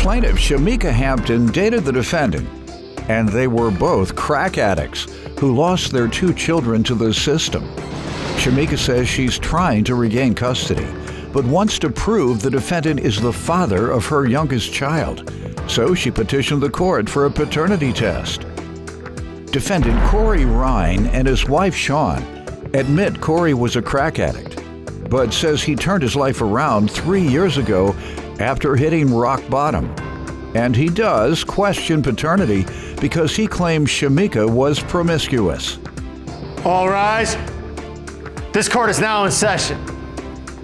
Plaintiff, Shamika Hampton, dated the defendant, and they were both crack addicts who lost their 2 children to the system. Shamika says she's trying to regain custody, but wants to prove the defendant is the father of her youngest child. So she petitioned the court for a paternity test. Defendant Corey Ryan and his wife Shawn admit Corey was a crack addict, but says he turned his life around 3 years ago after hitting rock bottom. And he does question paternity because he claims Shamika was promiscuous. All rise. This court is now in session.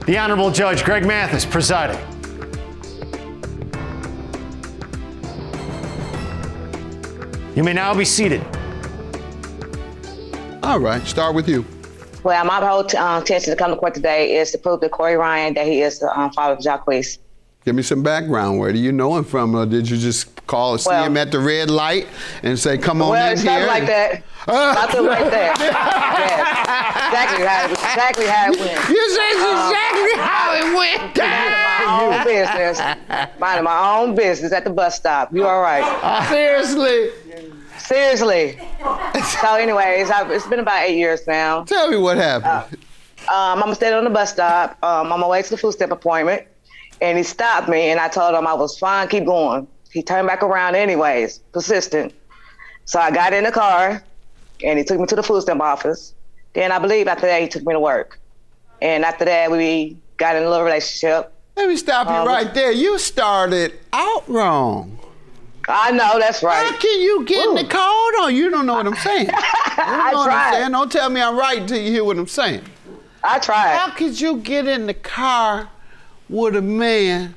The Honorable Judge Greg Mathis presiding. You may now be seated. All right, start with you. Well, my whole intention to come to court today is to prove to Corey Ryan that he is the father of Jacquees. Give me some background. Where do you know him from? Or did you just call or see him at the red light and say, come on in here? Well, it's like that. Nothing like that. Yes. Exactly how it went. You said exactly how it went down. Minding my own business at the bus stop. You all right? Seriously. So anyways, it's been about 8 years now. Tell me what happened. I'm standing on the bus stop. On my way to the food stamp appointment. And he stopped me, and I told him I was fine, keep going. He turned back around anyways, persistent. So I got in the car, and he took me to the food stamp office. Then I believe after that, he took me to work. And after that, we got in a little relationship. Let me stop you right there. You started out wrong. I know, that's right. How can you get in the car? Hold on, you don't know what I'm saying. You don't know what I'm saying. Don't tell me I'm right until you hear what I'm saying. I tried. How could you get in the car with a man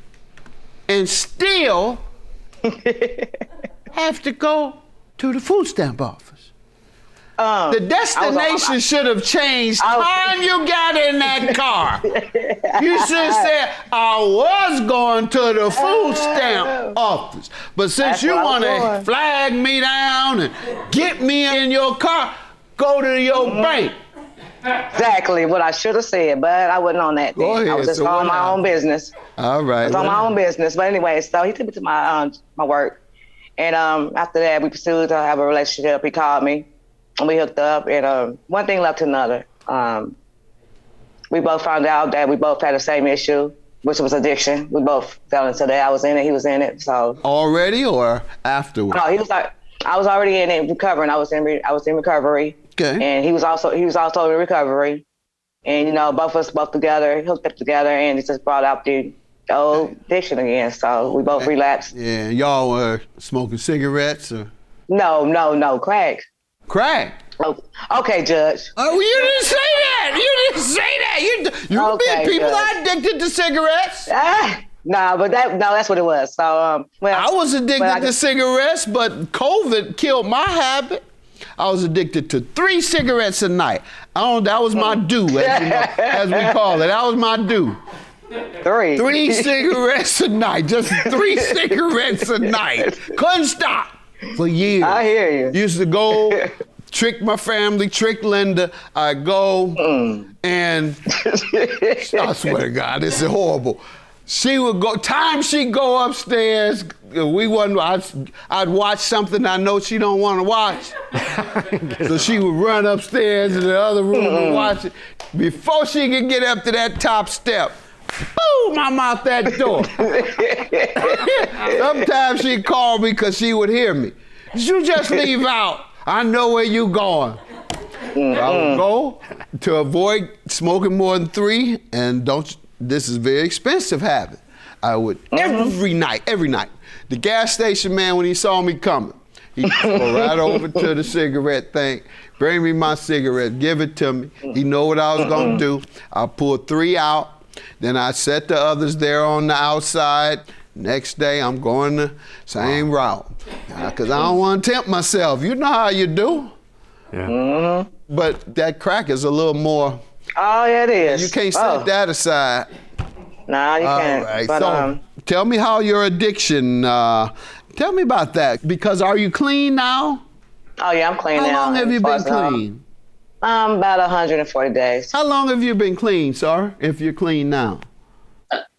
and still have to go to the food stamp office? The destination should have changed time you got in that car. You should have said, I was going to the food stamp office. But since you want to flag me down and get me in your car, go to your bank. Exactly what I should have said, but I wasn't on that then. Go ahead. I was just on my own business. All right. I was on my own business. But anyway, so he took me to my work. And after that, we pursued to have a relationship. He called me, and we hooked up. And one thing led to another. We both found out that we both had the same issue, which was addiction. We both fell into that. I was in it. He was in it. So already or afterwards? No, he was like, I was already in it, recovering. I was in recovery. Okay. And he was also in recovery. And, both together, hooked up together, and it just brought out the old addiction again. So we both relapsed. Yeah, y'all were smoking cigarettes or? No, crack. Crack? Oh, okay, Judge. Oh, you didn't say that. You okay, people are addicted to cigarettes. That's what it was. So, I was addicted to cigarettes, but COVID killed my habit. I was addicted to 3 cigarettes a night. That was my due, as we call it. That was my due. 3 cigarettes a night, just 3 cigarettes a night. Couldn't stop for years. I hear you. Used to go, trick my family, trick Linda. I go and I swear to God, this is horrible. She would go, she'd go upstairs, I'd watch something I know she don't want to watch. So she would run upstairs in the other room and watch it. Before she could get up to that top step, boom, I'm out that door. Sometimes she'd call me because she would hear me. You just leave out. I know where you going. I would go to avoid smoking more than 3, and this is a very expensive habit. I would, every night, the gas station man, when he saw me coming, he'd go right over to the cigarette thing, bring me my cigarette, give it to me. He know what I was gonna do. I pull 3 out, then I set the others there on the outside. Next day, I'm going the same route. Because I don't want to tempt myself. You know how you do. Yeah. But that crack is a little more. Oh, yeah, it is. You can't set that aside. No, you can't. Right. But, so, tell me how your addiction, tell me about that. Because are you clean now? Oh, yeah, I'm clean now. How long have you been clean? About 140 days. How long have you been clean, sir, if you're clean now?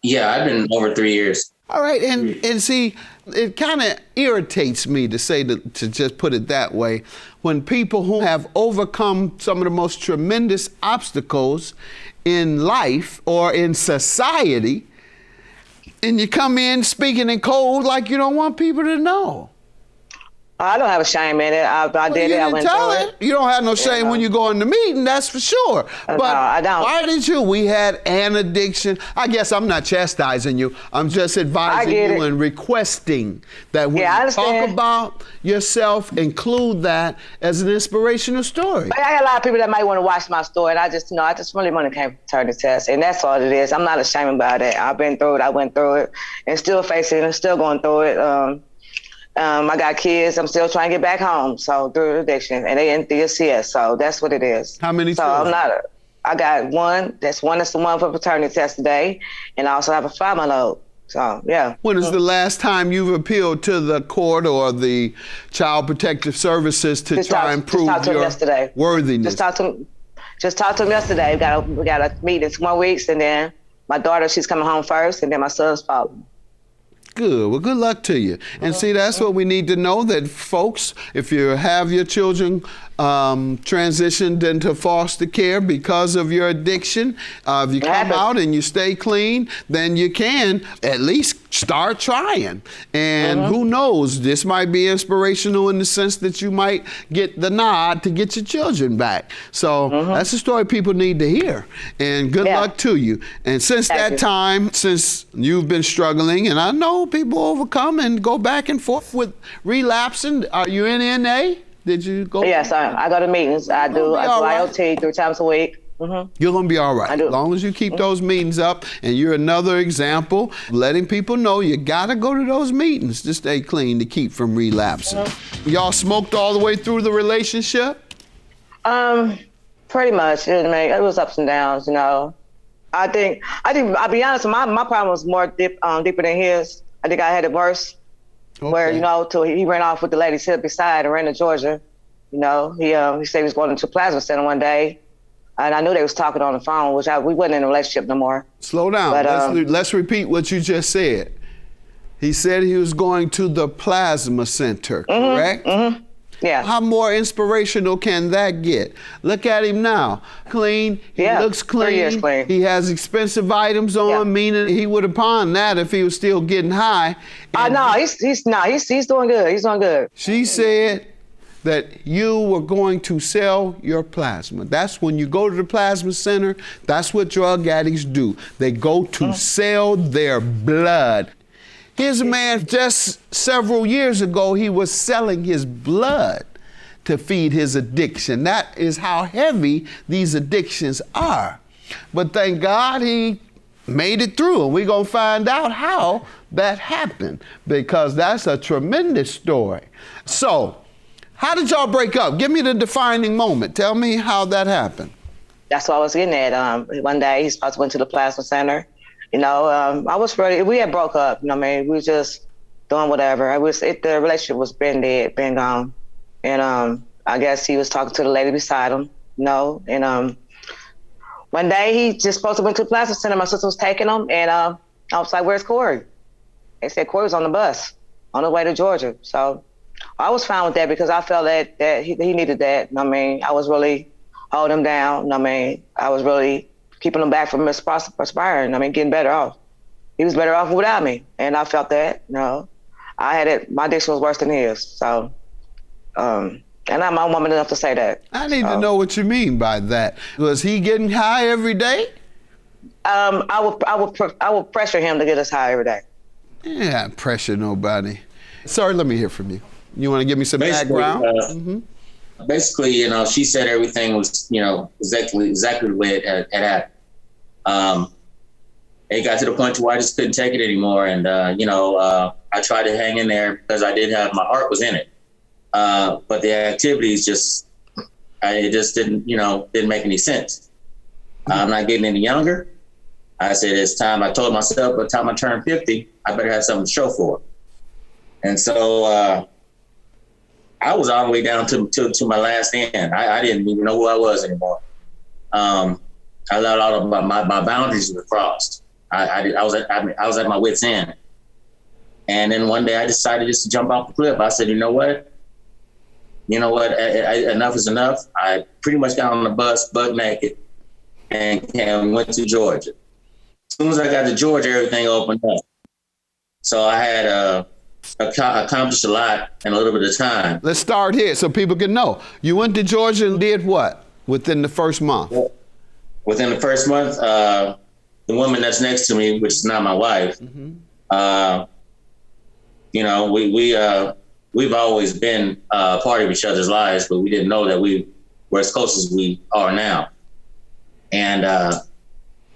Yeah, I've been over 3 years. All right, and see, it kind of irritates me to just put it that way, when people who have overcome some of the most tremendous obstacles in life or in society, and you come in speaking in code like you don't want people to know. I don't have a shame in it. I did it. I went through it. You don't have no shame when you go in the meeting, that's for sure. But no, I don't. Why did you? We had an addiction. I guess I'm not chastising you. I'm just advising you and requesting that when you talk about yourself, include that as an inspirational story. But I got a lot of people that might want to watch my story, and I just really want to come paternity test, and that's all it is. I'm not ashamed about it. I've been through it. I went through it, and still facing it, and still going through it. I got kids. I'm still trying to get back home. So through addiction, and they in DSCS. So that's what it is. How many? So children? I got one. That's the one for paternity test today, and I also have a 5-month-old. So yeah. When is the last time you've appealed to the court or the Child Protective Services to try and prove your worthiness? Just talked to him yesterday. We got a meeting in 2 more weeks, and then my daughter, she's coming home first, and then my son's following. Good. Well, good luck to you. And see, that's what we need to know, that folks, if you have your children transitioned into foster care because of your addiction, if you come out and you stay clean, then you can at least start trying. And who knows, this might be inspirational in the sense that you might get the nod to get your children back. So that's a story people need to hear. And good luck to you. And since that time, since you've been struggling, and I know people overcome and go back and forth with relapsing, are you in NA? Did you go? Yes, I go to meetings. I do IoT 3 times a week. You're going to be all right. As long as you keep those meetings up, and you're another example, letting people know you got to go to those meetings to stay clean, to keep from relapsing. Y'all smoked all the way through the relationship? Pretty much. It was ups and downs, you know. I think I'll be honest, my problem was more deeper than his. I think I had it worse. Okay. Where, you know, till he ran off with the lady sitting beside and ran to Georgia. You know, he said he was going to a plasma center one day, and I knew they was talking on the phone, which we wasn't in a relationship no more. Slow down. But, let's repeat what you just said. He said he was going to the plasma center, correct? Yeah. How more inspirational can that get? Look at him now. Clean. He looks clean. 3 years clean. He has expensive items meaning he would have pawned that if he was still getting high. No, he's doing good. He's doing good. She said that you were going to sell your plasma. That's when you go to the plasma center, that's what drug addicts do. They go to sell their blood. Here's a man, just several years ago, he was selling his blood to feed his addiction. That is how heavy these addictions are. But thank God he made it through, and we're going to find out how that happened, because that's a tremendous story. So, how did y'all break up? Give me the defining moment. Tell me how that happened. That's what I was getting at. One day, he supposed to went to the plasma center. You know, I was ready. We had broke up. You know what I mean? We were just doing whatever. The relationship was been dead, been gone. And I guess he was talking to the lady beside him. You know, and one day he just supposed to went to the plasma center. My sister was taking him, and I was like, "Where's Corey?" They said Corey was on the bus on the way to Georgia. So I was fine with that, because I felt that he needed that. You know what I mean? I was really holding him down. You know what I mean? I was really keeping him back from perspiring. I mean, getting better off. He was better off without me, and I felt that. You know, I had it. My addiction was worse than his. So, and I'm a woman enough to say that. I need to know what you mean by that. Was he getting high every day? I would pressure him to get us high every day. Yeah, pressure nobody. Sorry, let me hear from you. You want to give me some background? Basically, you know, she said everything was, you know, exactly the way it happened. It got to the point where I just couldn't take it anymore. And, you know, I tried to hang in there because my heart was in it. But the activities it just didn't make any sense. I'm not getting any younger. I said, it's time. I told myself by the time I turned 50, I better have something to show for it. And so, I was all the way down to my last end. I didn't even know who I was anymore. I let all of my boundaries were crossed. I was at my wit's end. And then one day I decided just to jump off the cliff. I said, you know what? Enough is enough. I pretty much got on the bus butt naked and went to Georgia. As soon as I got to Georgia, everything opened up. So I had accomplished a lot in a little bit of time. Let's start here so people can know. You went to Georgia and did what within the first month? Within the first month, the woman that's next to me, which is not my wife, we've always been part of each other's lives, but we didn't know that we were as close as we are now. And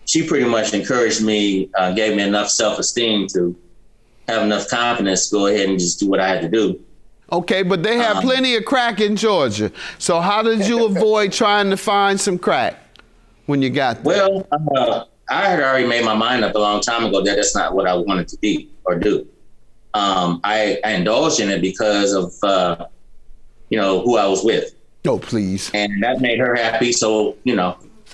she pretty much encouraged me, gave me enough self-esteem to have enough confidence to go ahead and just do what I had to do. Okay, but they have plenty of crack in Georgia. So how did you avoid trying to find some crack when you got there? Well, I had already made my mind up a long time ago that that's not what I wanted to be or do. I indulged in it because of, who I was with. Oh, please. And that made her happy. So,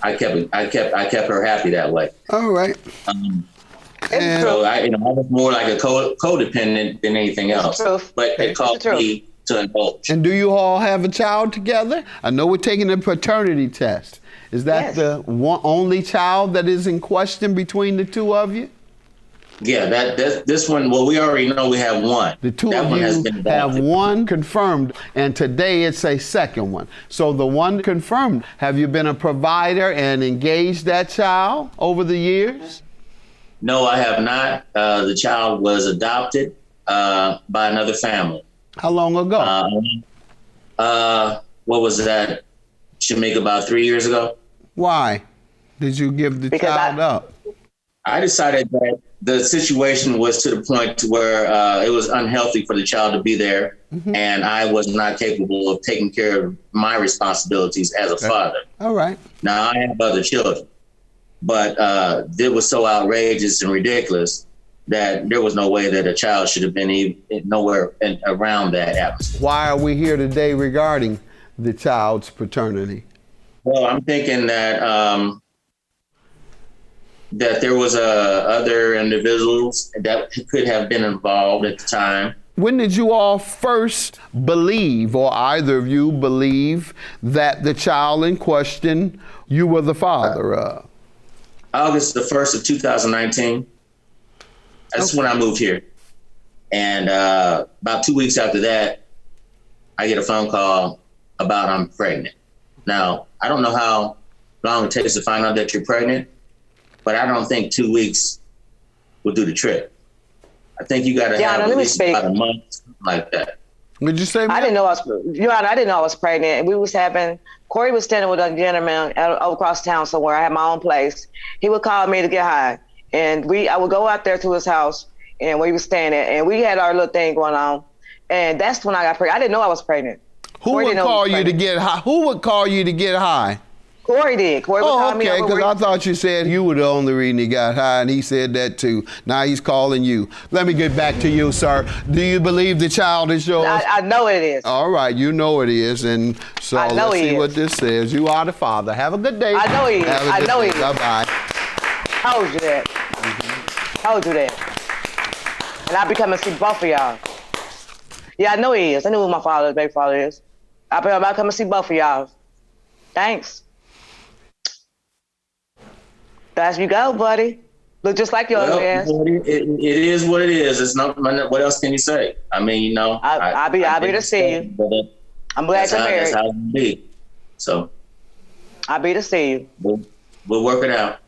I kept her happy that way. All right. So I was more like a codependent than anything else. But it caused me to indulge. And do you all have a child together? I know we're taking a paternity test. Is that the only child that is in question between the two of you? Yeah, this one, well, we already know we have one. The two of you have one confirmed, and today it's a second one. So the one confirmed, have you been a provider and engaged that child over the years? No, I have not. The child was adopted by another family. How long ago? What was that? Should make about 3 years ago. Why did you give the child up? I decided that the situation was to the point to where it was unhealthy for the child to be there, and I was not capable of taking care of my responsibilities as a father. All right. Now, I have other children, but it was so outrageous and ridiculous that there was no way that a child should have been nowhere around that atmosphere. Why are we here today regarding the child's paternity? Well, I'm thinking that that there was other individuals that could have been involved at the time. When did you all first believe, or either of you believe, that the child in question you were the father of? August the 1st of 2019. That's when I moved here. And about 2 weeks after that, I get a phone call about I'm pregnant. Now, I don't know how long it takes to find out that you're pregnant, but I don't think 2 weeks will do the trick. I think you got to have at least about a month, like that. Would you say? I didn't know I didn't know I was pregnant. Corey was standing with a gentleman across town somewhere. I had my own place. He would call me to get high, and I would go out there to his house, and where he was staying at, and we had our little thing going on, and that's when I got pregnant. I didn't know I was pregnant. Who would call you to get high? Who would call you to get high? Corey did. Corey would call me. Okay, because I thought you said you were the only reason he got high, and he said that too. Now he's calling you. Let me get back to you, sir. Do you believe the child is yours? I know it is. All right, you know it is, and so let's see what this says. You are the father. Have a good day. I know he is. I know he is. Bye-bye. Told you that. Told you that. And I be coming to see both of y'all. Yeah, I know he is. I know who my baby father is. I be about to come and see both of y'all. Thanks. As you go, buddy. Look just like your ass. It is what it is. It's not. What else can you say? I mean, I'll be to see you. I'm glad you're married. That's how it be. So. I'll be to see you. We'll work it out.